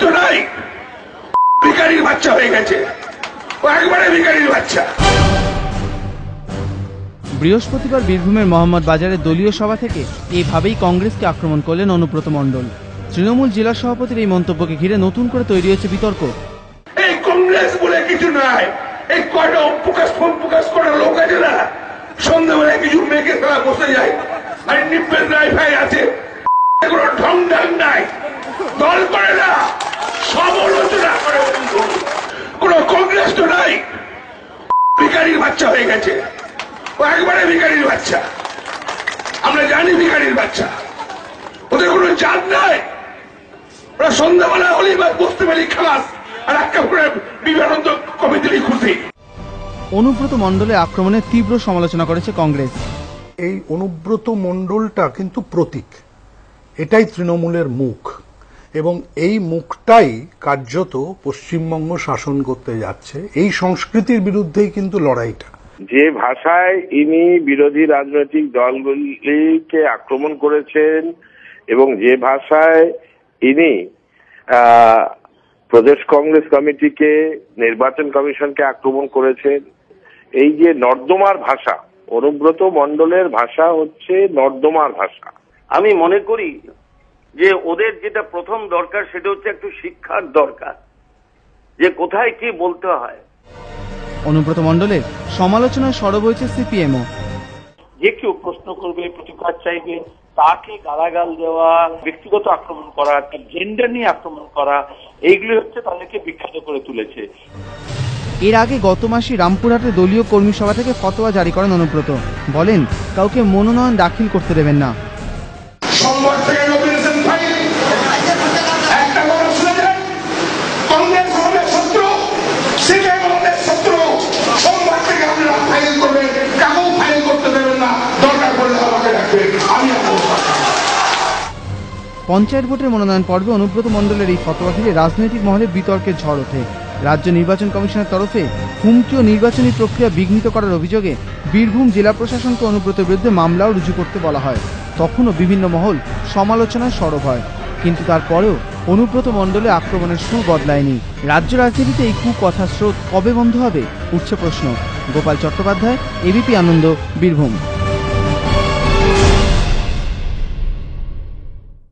তো নাই, ভিখারির বাচ্চা হয়ে গেছে, ও একবারে ভিখারির বাচ্চা। বৃহস্পতিবার বীরভূমের মোহাম্মদ বাজারে দলীয় সভা থেকে এইভাবেই কংগ্রেসকে আক্রমণ করলেন অনুব্রত মণ্ডল। তৃণমূল জেলা সভাপতির এই মন্তব্যকে ঘিরে নতুন করে তৈরি হয়েছে বিতর্ক। এই কংগ্রেস বলে কিছু নাই, এই কয়টা প্রকাশ করার লোক আছে না, সন্ধ্যাবেলায় কিছু মেয়েকে তারা বসে যায় আর নিপেন রায় ভাই আছে, কোনো ঢং ঢং নাই, দল করে না, সমালোচনা করে। কোন কংগ্রেস তো নাই, ভিখারির বাচ্চা হয়ে গেছে, ও একবারে ভিখারির বাচ্চা। আমরা জানি ভিখারির বাচ্চা, ওদের কোনো জাত নাই। ওরা সন্ধ্যাবেলা হলেই বসতে পারি খালাস, আর একটা করে বিবেকানন্দ কমিটিরই খুশি। অনুব্রত মণ্ডলের আক্রমণের তীব্র সমালোচনা করেছে কংগ্রেস। এই অনুব্রত মণ্ডলটা কিন্তু প্রতীক, এটাই তৃণমূলের মুখ, এবং এই মুখটাই কার্যত পশ্চিমবঙ্গ শাসন করতে যাচ্ছে। এই সংস্কৃতির বিরুদ্ধেই কিন্তু লড়াইটা। যে ভাষায় ইনি বিরোধী রাজনৈতিক দলগুলিকে আক্রমণ করেছেন এবং যে ভাষায় ইনি প্রদেশ কংগ্রেস কমিটিকে, নির্বাচন কমিশনকে আক্রমণ করেছেন, এই যে নর্দমার ভাষা, অনুব্রত মণ্ডলের ভাষা হচ্ছে নর্দমার ভাষা। আমি মনে করি যে ওদের যেটা প্রথম দরকার সেটা হচ্ছে একটু শিক্ষার দরকার, যে কোথায় কি বলতে হয়। অনুব্রত মণ্ডলের সমালোচনায় সরব হয়েছে সিপিএমও। যে কেউ প্রশ্ন করবে, প্রতিবাদ চাইবে, তাকে গালাগাল দেওয়া, ব্যক্তিগত আক্রমণ করা, জেন্ডার নিয়ে আক্রমণ করা, এইগুলি হচ্ছে তাদেরকে বিখ্যাত করে তুলেছে। এর আগে গত মাসে রামপুরহাটে দলীয় কর্মী সভা থেকে ফতোয়া জারি করেন অনুব্রত। বলেন, কাউকে মনোনয়ন দাখিল করতে দেবেন না। পঞ্চায়েত ভোটের মনোনয়ন পর্বে অনুব্রত মণ্ডলের এই ফতোয়া ঘিরে রাজনৈতিক মহলে বিতর্কের ঝড় ওঠে। রাজ্য নির্বাচন কমিশনের তরফে হুমকি ও নির্বাচনী প্রক্রিয়া বিঘ্নিত করার অভিযোগে বীরভূম জেলা প্রশাসনকে অনুব্রতের বিরুদ্ধে মামলাও রুজু করতে বলা হয়। তখনও বিভিন্ন মহল সমালোচনায় সরব হয়, কিন্তু তারপরেও অনুব্রত মণ্ডলে আক্রমণের সুর বদলায়নি। রাজ্য রাজনীতিতে এই কুকথার স্রোত কবে বন্ধ হবে, উঠছে প্রশ্ন। গোপাল চট্টোপাধ্যায়, এবিপি আনন্দ, বীরভূম।